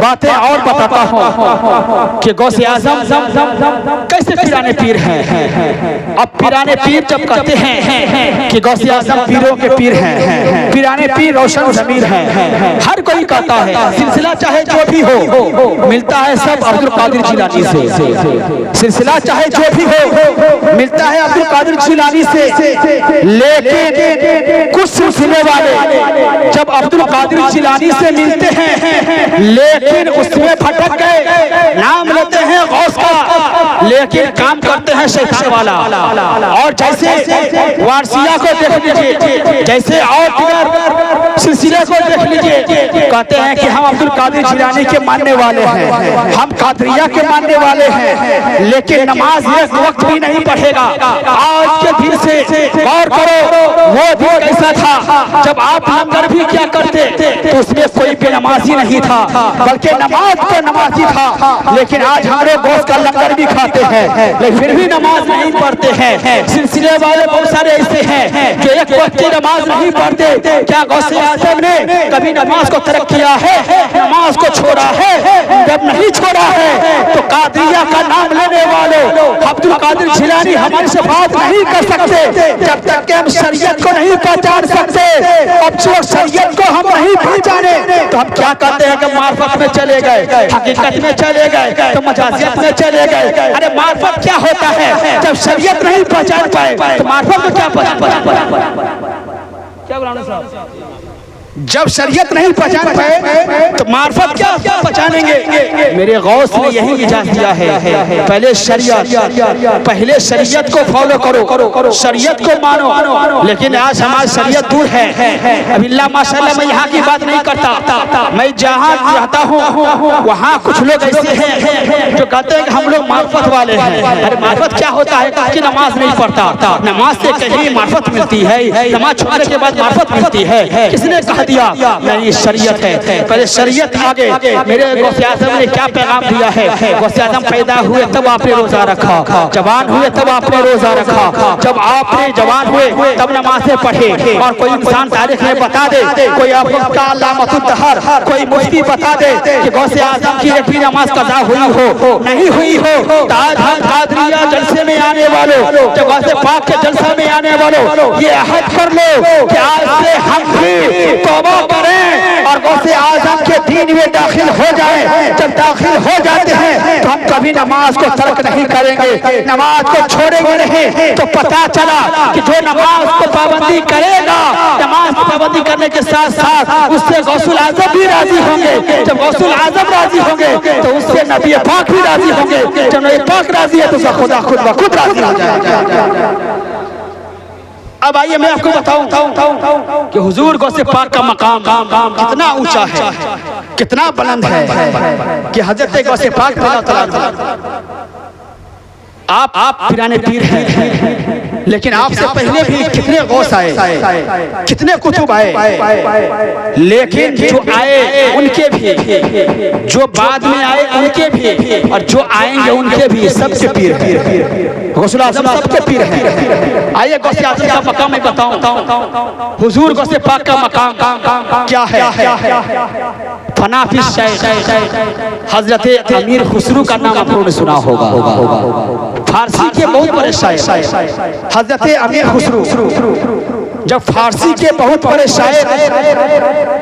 बातें और बताता हूँ कि गौसे आज़म कैसे पीराने पीर हैं। अब पीराने पीर जब कहते हैं कि गौसे आज़म पीरों के पीर हैं, पीराने पीर रोशन ज़मीर हैं, हर कोई कहता है सिलसिला चाहे जो भी हो मिलता है सब अब्दुल कादिर जिलानी से, सिलसिला चाहे जो भी हो मिलता है अब्दुल कादिर जिलानी से। लेकिन कुछ सिलसिले वाले जब अब्दुल कादिर जिलानी से मिलते हैं लेकिन उसमें भटक गए, नाम लेते हैं गौस का लेकिन काम करते हैं शैतान वाला। और जैसे वारसिया को देख लीजिए, जैसे और सिलसिले को देख लीजिए, कहते हैं कि हम अब्दुल कादिर जिलानी के मानने वाले हैं, हम कादरिया के मानने वाले हैं, लेकिन नमाज एक वक्त भी नहीं पढ़ेगा। आज के दिन से गौर करो, वो दिन कैसा था जब आप लंगर भी क्या करते तो उसमें कोई बेनमाजी नहीं था, बल्कि नमाज तो नमाजी था। लेकिन आज हमारे गौस का लंगर भी खाते हैं लेकिन फिर भी नमाज नहीं पढ़ते हैं। सिलसिले वाले बहुत सारे ऐसे हैं जो एक वक्त की नमाज नहीं पढ़ते। क्या गौसे आज़म ने कभी नमाज को तर्क किया है, नमाज को छोड़ा है? जब नहीं छोड़ा है तो कादरिया का नाम लेने वाले अब्दुल कादिर जिलानी हमारे से बात नहीं कर सकते जब तक कि हम शरीयत को नहीं पहचान सकते। अब जो शरीयत को हम नहीं पहचाने तो हम क्या कहते हैं कि मार्फत में चले गए, हकीकत में चले गए, तो मजाजियत में चले गए। अरे मार्फत क्या होता है? जब शरीयत नहीं पहचान पाए तो मार्फत में क्या क्या बोला साहब? जब शरीयत नहीं पहचान पाए तो मार्फत क्या पहचानेंगे। मेरे गौस ने यही इजाज़त दिया है, पहले शरीयत को फॉलो करो, शरीयत को मानो। लेकिन आज हमारी शरीयत दूर है। अबिल्ला माशाल्लाह मैं यहाँ की बात नहीं करता, मैं जहाँ रहता हूँ वहाँ कुछ लोग ऐसे हैं जो कहते हैं कि हम लोग मार्फत वाले हैं। अरे मार्फत क्या होता है? कि नमाज नहीं पढ़ता, नमाज से कहीं मार्फत मिलती है, नमाज छोड़ने के बाद मार्फत मिलती है। किसने कहा दिया? नहीं, शरीयत है। पहले शरीयत आगे। मेरे गौसे आज़म ने क्या पैगाम दिया है? गौसे आज़म पैदा हुए तब आपने रोजा रखा, जवान हुए तब आपने रोजा रखा, जब आपने जवान हुए तब नमाज़ें पढ़े। और कोई इंसान तारीख में बता दे, कोई आपका अल्लामतुल दहर, कोई मुफ्ती बता दे कि गौसे आज़म की एक भी नमाज कज़ा हुई हो, नहीं हुई हो। आज हम कादरिया जलसे में आने वालों, जब गौसे पाक के जलसा में आने वालों ये अहद कर लो कि आज से हम भी तौबा करें और गौसे आज़म के दीन में दाखिल हो जाए। जब दाखिल हो जाते हैं तो हम कभी नमाज को तर्क नहीं करेंगे, नमाज को छोड़ेंगे नहीं। तो पता चला कि जो नमाज को पाबंदी करेगा, नमाज की पाबंदी करने के साथ साथ उससे गौसुल आज़म भी राजी होंगे। जब गौसुल आज़म राजी होंगे तो उससे नबी पाक भी राजी होंगे। जब नबी पाक राजी है तो उसका खुदा खुद ब खुद राजी हो जाएगा। अब आइए मैं आपको बताऊं कि हुजूर गौसे पाक का मकाम कितना ऊंचा है, कितना बुलंद है कि हजरत गौसे पाक आप पिराने पीर हैं, लेकिन आपसे पहले भी कितने गौस आए, कितने कुतुब आए, लेकिन जो आए उनके भी, जो बाद में आए उनके भी, और जो आएंगे उनके भी, सबके पीर हैं। गौसुल आज़म सबके पीर हैं। आइए गौसे आज़म का मकाम मैं बताऊं। हुजूर गौसे पाक का मकाम क्या है? फनाफी शायर हजरत अमीर खुसरू का नाम आपने सुना होगा, फारसी के बहुत बड़े शायर हजरत अमीर खुसरू। जब फारसी के बहुत बड़े शायर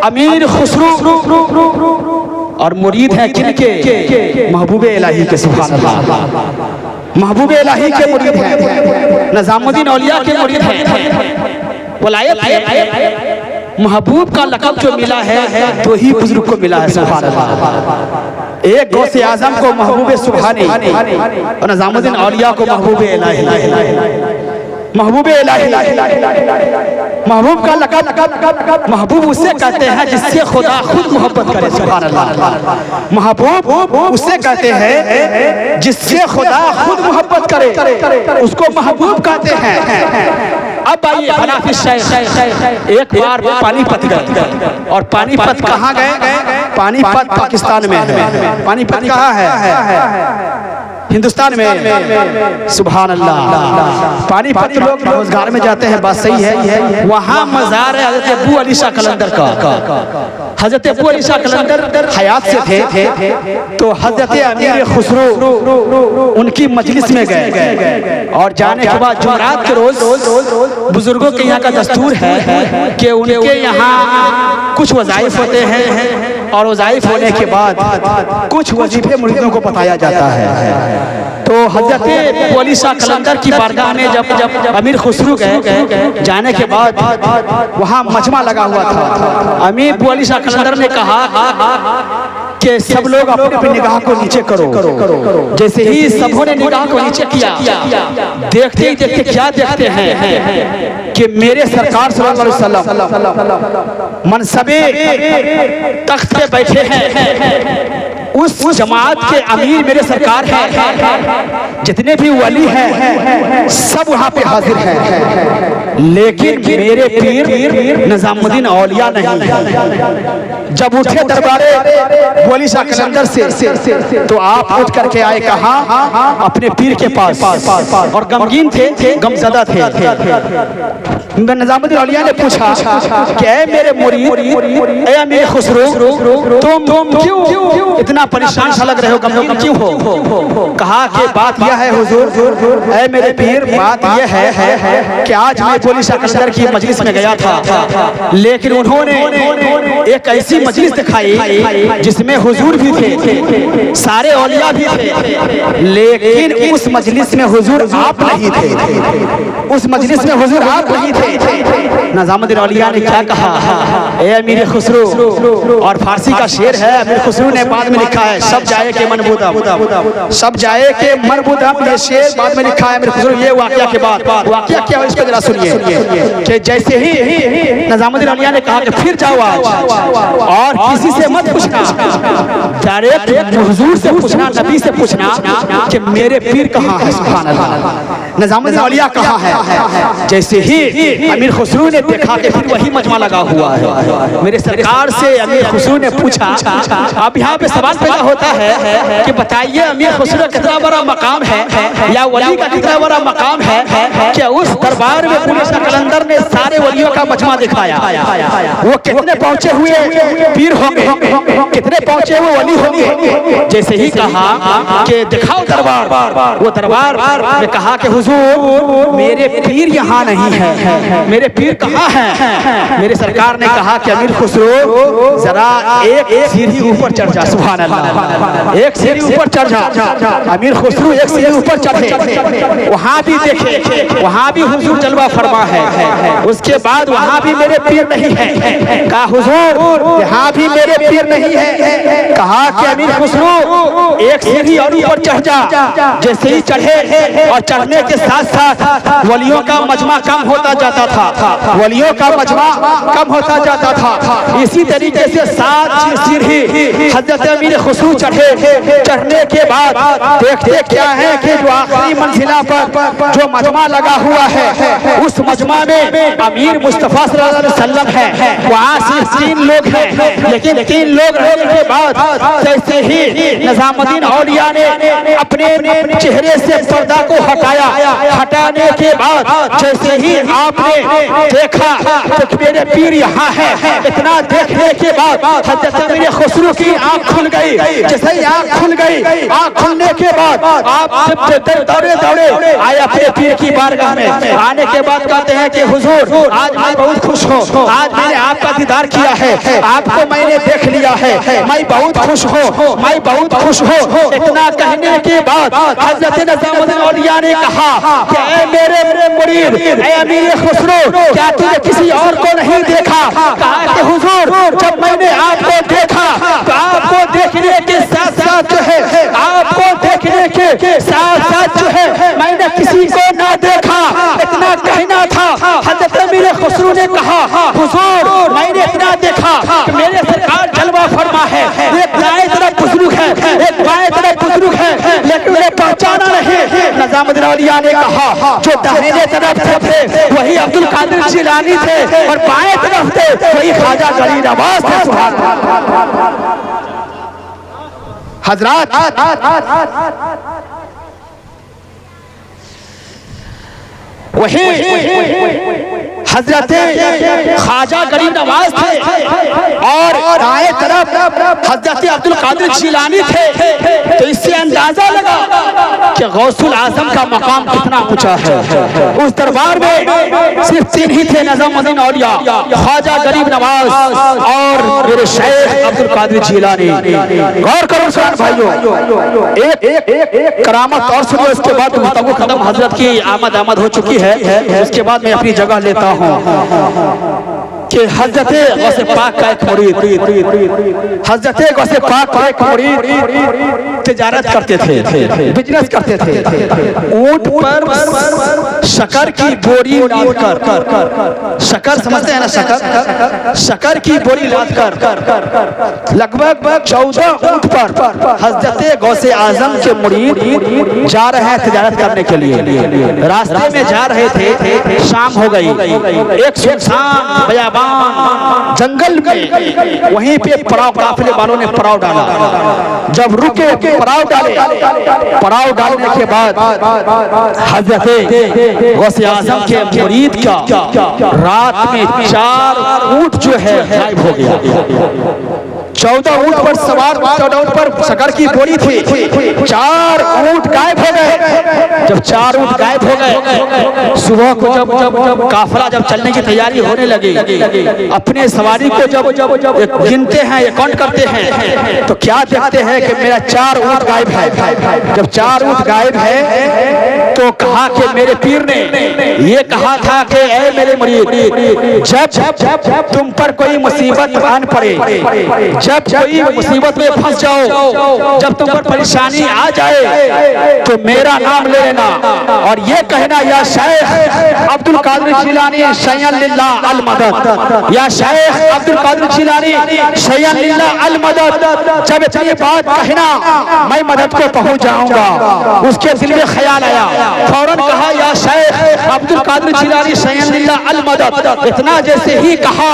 अमीर खुसरू और मुरीद हैं किनके? महबूबे इलाही के। सुभान अल्लाह, महबूबे इलाही के मुरीद हैं, निजामुद्दीन औलिया के मुरीद हैं। वलायत है, महबूब का लक़ब जो मिला है दो ही बुजुर्ग को मिला है। सुभान अल्लाह। एक गौसे आजम को महबूब सुबहानी और निजामुद्दीन औलिया को महबूब इलाही। महबूब इलाही, महबूब का लक़ब महबूब उसे कहते हैं जिससे खुदा खुद मोहब्बत करे। सुभान अल्लाह। महबूब उसे कहते हैं जिससे खुदा खुद मोहब्बत करे, उसको महबूब कहते हैं। अब आइए हनाफी शेख एक बार पानीपत गए, और पानीपत कहाँ गए? पानीपत पाकिस्तान में है। पानीपत कहाँ है? हिंदुस्तान में। सुभान अल्लाह। पानीपत लोग रोजगार में जाते हैं, बात सही है। वहाँ मज़ार है हज़रत अबू अली शाह कलंदर का। हज़रत अबू अली शाह कलंदर हयात से थे, तो हज़रत अमीर खुसरो उनकी मजलिस में गए, और जाने के बाद जुमरात के रोज बुजुर्गों के यहाँ का दस्तूर है कि उनके यहाँ कुछ वज़ाइफ होते हैं, और वज़ाइफ होने के बाद कुछ वजीफे मुरीदों को बताया जाता है। तो हज़रत अली शाह कलंदर की बारगाह में जब अमीर खुसरो गए, जाने के बाद वहाँ मजमा लगा हुआ था। अमीर अली शाह कलंदर ने कहा कि सब लोग अपने अपनी निगाह को नीचे करो। जैसे ही सबों ने निगाह को नीचे किया, देखते ही देखते क्या देखते हैं कि मेरे सरकार सल्लल्लाहु अलैहि वसल्लम मनसबे तख्त पे बैठे हैं। उस जमात के अमीर मेरे सरकार हैं, जितने भी वली हैं सब वहाँ पे हाजिर हैं, लेकिन मेरे पीर निजामुद्दीन औलिया नहीं। जब उठे दरबारे वली शाह कलंदर से, तो आप उठ करके आए कहाँ? अपने पीर के पास, और गमगीन थे, गमज़दा थे। निजामुद्दीन औलिया ने पूछा कि ऐ मेरे मुरीद, ऐ अमीर खुसरो, तुम क्यों इतना परेशान सा लग रहे हो, गमगीन क्यों हो? कहा कि बात यह है हुजूर, ऐ मेरे पीर, बात यह है कि आज मैं वली शाह कलंदर की मजलिस में गया था, लेकिन उन्होंने एक ऐसी मजलिस दिखाई जिसमें हुजूर भी थे, सारे औलिया भी थे, लेकिन उस मजलिस में हुजूर आप नहीं थे। उस मजलिस में हुजूर आप नहीं थे। निजामुद्दीन औलिया ने क्या कहा? ए अमीर खुसरो, और फारसी का शेर है, अमीर खुसरो ने बाद में लिखा है, सब जाए के मन बुदम, सब जाए के मन बुदम, ये शेर बाद में लिखा है अमीर खुसरो। ये वाकया के बाद वाकया क्या है इसको जरा सुनिए कि जैसे ही निजामुद्दीन औलिया ने कहा कि फिर जाओ आज, और किसी से मत पूछना, डायरेक्ट हुजूर से पूछना, नबी से पूछना कि मेरे पीर कहाँ है। सुभान अल्लाह। निजामुद्दीन औलिया कहाँ है? जैसे ही अमीर खुसरो ने देखा कि फिर वही मजमा लगा हुआ है, मेरे सरकार से अमीर खुसरो ने पूछा। अब यहाँ पे सवाल पैदा होता है कि बताइए अमीर खुसरो कितना बड़ा मकाम है, या वली का कितना बड़ा मकाम है कि उस दरबार में वली शाह कलंदर ने सारे वलियों का मजमा दिखाया। वो कितने पहुंचे हुए पीर होंगे, कितने पहुंचे हुए वली होंगे। जैसे ही कहा कि दिखाओ दरबार, वो दरबार में कहा कि हुजूर मेरे पीर यहाँ नहीं है, मेरे पीर कहाँ हैं? मेरे सरकार ने कहा कि अमीर खुसरो जरा एक सीढ़ी ऊपर चढ़ जा। सुभान अल्लाह। एक सीढ़ी ऊपर चढ़ जा। अमीर खुसरो एक सीढ़ी ऊपर चढ़े, वहाँ भी देखे, वहाँ भी हुजूर जलवा फरमा है। उसके बाद वहाँ भी मेरे पीर नहीं है। कहा हुजूर यहाँ भी मेरे पीर नहीं है। कहा कि अमीर खुसरो एक सीढ़ी और ऊपर चढ़ जा। जैसे ही चढ़े, और चढ़ने के साथ साथ वलियों का मजमा कम होता जाता था, वलियों का मजमा कम होता जाता था। इसी तरीके से 7 सीढ़ी हज़रत अमीर खुसरो चढ़े। चढ़ने के बाद देखते क्या है कि जो आखिरी मंजिला पर जो मजमा लगा हुआ है, उस मजमा में अमीर मुस्तफा सल्लल्लाहु अलैहि वसल्लम है। वहाँ सिर्फ 3 लोग हैं, लेकिन 3 लोग रहने के बाद जैसे ही निजामुद्दीन औलिया ने अपने चेहरे से पर्दा को हटाया, हटाने के बाद जैसे ही आपने देखा तो मेरे पीर यहाँ है, इतना देखने के बाद हज़रत अमीर खुसरो की आँख खुल गई। जैसे ही आँख खुल गई, आँख खुलने के बाद आप दौड़े दौड़े आए अपने पीर की बारगाह में। आने के बाद कहते हैं कि हुजूर आज मैं बहुत खुश हूँ, आज मैंने आपका दीदार किया है, आपको मैंने देख लिया है, मैं बहुत खुश हूँ, मैं बहुत खुश हूँ। इतना कहने के बाद हज़रत निजामुद्दीन औलिया ने कहा कि ऐ मेरे मुरीद, ऐ अमीर खुसरो, क्या तूने किसी और को नहीं देखा? कहा कि हुजूर जब मैंने आपको देखा तो आपको देखने के साथ साथ के साथ साथ जो है मैंने किसी को ना देखा, इतना कहना था। हजरत अमीर खुसरो ने कहा, हुजूर मैंने इतना देखा कि मेरे सरकार जलवा फरमा है, एक दाएं तरफ बुजुर्ग है, एक बाएं तरफ बुजुर्ग है, लेकिन उन्हें पहचाना नहीं। निजामुद्दीन औलिया ने कहा, जो दाहिने तरफ थे वही अब्दुल कादिर जिलानी थे और बाएं तरफ थे वही ख्वाजा गरीब नवाज थे। सुभान अल्लाह। हजरत वही हजरत ख्वाजा गरीब नवाज थे और दाएं तरफ हजरत अब्दुल कादिर जिलानी थे। तो इससे अंदाजा लगा कि गौसुल आजम का मकाम कितना ऊंचा है। उस दरबार में सिर्फ तीन ही थे, निजामुद्दीन औलिया, ख्वाजा गरीब नवाज और मेरे शेख अब्दुल कादिर जिलानी। गौर करो सुन भाइयों, एक करामत और सुनो, इसके बाद गुफ्तगू खत्म। हजरत की आमद हो चुकी है, उसके बाद मैं अपनी जगह लेता हूँ कि हजरत गौसे पाक का एक मुरीद, हजरत गौसे पाक का एक मुरीद तिजारत करते थे, बिजनेस करते थे। ऊंट पर शक्कर की बोरी लाद कर, शक्कर समझते हैं ना, शक्कर की बोरी लाद कर लगभग 14 ऊंट पर हजरत गौसे आजम के मुरीद जा रहे हैं तिजारत करने के लिए। रास्ते में जा रहे थे, शाम हो गई, एक सुनसान बयाबान जंगल में वहीं पे पड़ाव, काफिले वालों ने पड़ाव डाला। जब रुके पड़ाव डाले, पड़ाव डालने के बाद हजरत गौसे आजम के मुरीद का रात में 4 ऊंट जो है गायब हो गया। 14 ऊंट पर सवार, 14 ऊंट पर शक्कर की बोरी थी, 4 ऊंट गायब हो गए। जब 4 ऊंट गायब हो गए, सुबह को जब काफिला जब चलने की तैयारी होने लगी, अपने सवारी को जब गिनते हैं, काउंट करते हैं, तो क्या देखते हैं कि मेरा 4 ऊंट गायब है। जब 4 ऊंट गायब है तो कहा कि मेरे पीर ने ये कहा था कि ऐ मेरे मुरीद, जब तुम पर कोई मुसीबत आन पड़े, जब कोई मुसीबत में फंस जाओ, जब तुम पर परेशानी आ जाए तो मेरा नाम ले लेना और ये कहना, या शेख अब्दुल कादिर जिलानी शय्यन लिल्लाह अल मदद, या शेख अब्दुल कादिर जिलानी शय्यन लिल्लाह अल मदद। जब इतनी बात कहना मैं मदद को पहुंच जाऊंगा। उसके दिल में ख्याल आया, फौरन कहा, या शेख अब्दुल कादिर जिलानी शय्यन लिल्लाह अल मदद। इतना जैसे ही कहा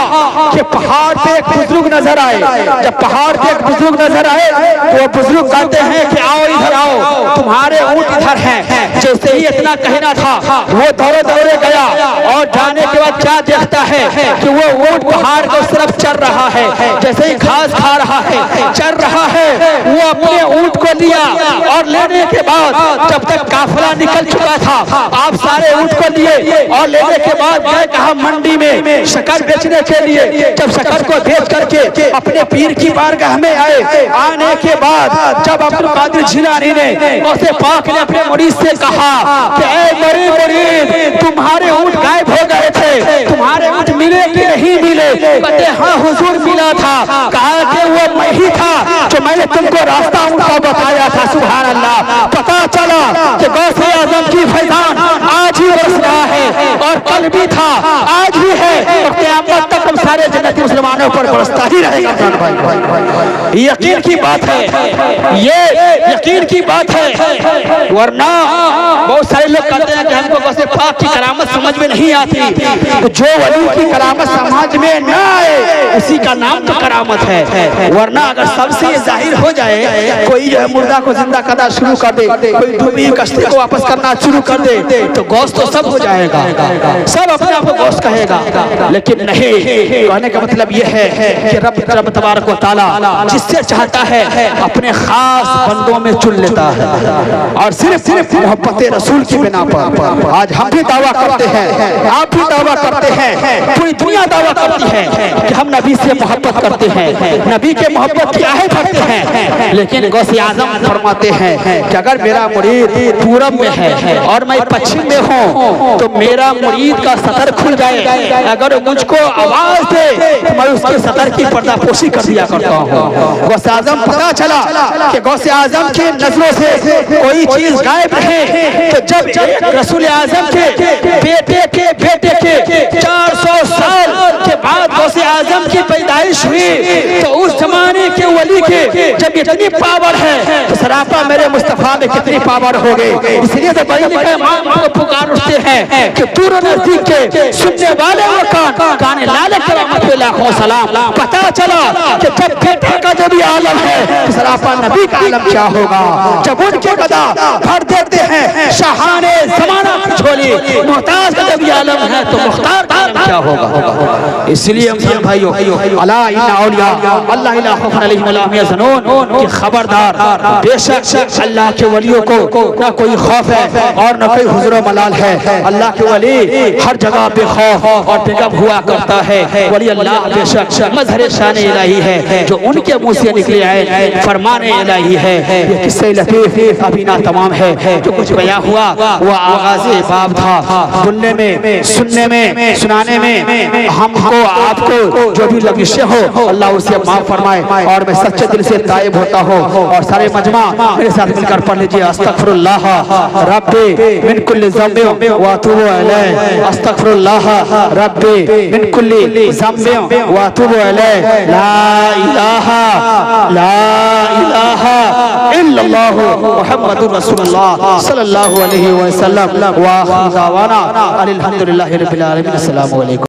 कि पहाड़ पे एक बुजुर्ग नजर आए। जब पहाड़ पे एक बुजुर्ग नजर आए तो वो बुजुर्ग कहते हैं कि आओ इधर आओ, तुम्हारे ऊंट इधर हैं। जैसे ही इतना कहना था वो दौड़े दौड़े गया और जाने के बाद क्या देखता है कि वो ऊंट पहाड़ की तरफ चल रहा है। जैसे ही घास खा रहा है, चल रहा है, वो अपने ऊंट को लिया और लेने के बाद जब तक काफिला निकल चुका था, आप सारे ऊंट को लिए और लेने के बाद गए कहा मंडी में शक्कर बेचने के लिए। जब शक्कर को बेच करके अपने पीर की बारगाह में आए, आने के बाद जब अब्दुल कादिर जिलानी ने गौसे पाक ने अपने मुरीद से कहा कि ऐ मेरे मुरीद, तुम्हारे ऊंट गायब हो गए थे, तुम्हारे ऊंट मिले कि नहीं मिले? कहते हाँ हुजूर मिला था। कहा कि वो मैं ही था जो मैंने तुमको रास्ता उनका बताया था। सुभान अल्लाह। पता चला कि गौसे आजम की फैजान आज ही बरस रहा है और कल भी था, आज भी है और क़यामत तक हम सारे जन्नती मुसलमानों पर बरसता ही रहेगा। यकीन की बात है, ये यकीन की बात है। वरना बहुत सारे लोग कहते हैं कि हमको गौसे पाक की करामत समझ में नहीं आती। तो जो वली की करामत समझ में न आए उसी का नाम तो करामत है। वरना अगर सबसे जाहिर हो जाए, कोई जो है मुर्दा को जिंदा करना शुरू कर दे, कोई डूबी कश्ती को वापस करना शुरू कर दे, तो गौस तो सब हो जाएगा, सब अपने आप को गौस कहेगा। लेकिन नहीं, कहने का मतलब यह है कि रब तबारक व तआला जिससे चाहता है अपने खास बंदों में चुन लेता है। और सिर्फ मोहब्बत रसूल की बिना पर आज हम भी दावा करते हैं, आप भी दावा करते हैं, पूरी दुनिया दावा करती है कि हम नबी नबी से मोहब्बत करते हैं, नबी के मोहब्बत की आहें भरते हैं, लेकिन गौसे आजम फरमाते हैं कि अगर मेरा मुरीद पूरब में है और मैं पश्चिम में हूँ तो मेरा मुरीद का सतर खुल जाए, अगर मुझको आवाज दे तो मैं उसके सतर की पर्दापोशी कर दिया करता हूँ। गौसे आजम पता चला कि गौसे आजम की नजरों से कोई चीज गायब रहे तो जब रसूल आजम के बेटे के 400 साल के बाद गौसे आजम की पैदाइश हुई तो उस जमाने के वली के जब इतनी पावर है तो सरापा मेरे मुस्तफा में कितनी पावर हो गई। इसलिए तो बड़ी को पुकार उठते हैं कि दूर नजदीक के सुनने वाले कान लाले करामत पे लाखों सलाम। पता चला कि जब बेटे का जो भी आलम है सरापा नबी का आलम क्या होगा। जब उनके गदा भर देते हैं शाहाने जमाना की झोली, मोहताज का जब आलम है तो मुख्तार का आलम क्या होगा। इसलिए हम भाइयों अला इन्ना औलिया अल्लाह ला खौफुन अलैहिम वला हुम यहज़नून कि खबरदार बेशक अल्लाह के वलियों को ना कोई खौफ है और ना कोई हुज़्र व मलाल है। अल्लाह के वली हर जगह बेखौफ और बेगम हुआ करता है। वली अल्लाह बेशक मज़हर शान इलाही है जो उनके मुंह से निकले आए फरमान इलाही है। ये किस्से लतीफ अभी ना तमाम है, जो कुछ बयां हुआ वो आगाज़े बाब था। बोलने में सुनने में सुनाने में हमको आपको जो भी लगिशे हो अल्लाह उसे माफ फरमाए और मैं सच्चे दिल से ताइब होता हूँ। और सारे मजमा मेरे साथ मिलकर पढ़ लीजिए अस्तगफिरुल्लाह रब्बी मिन कुल्ली ज़ंबिन व अतूबु अलैह, अस्तगफिरुल्लाह रब्बी मिन कुल्ली ज़ंबिन व अतूबु अलैह, ला इलाहा इल्लल्लाह मुहम्मदुर रसूलुल्लाह सल्लल्लाहु अलैहि वसल्लम व आखिरु दावाना अनिल हम्दुलिल्लाहि रब्बिल आलमीन। अस्सलामु अलैकुम।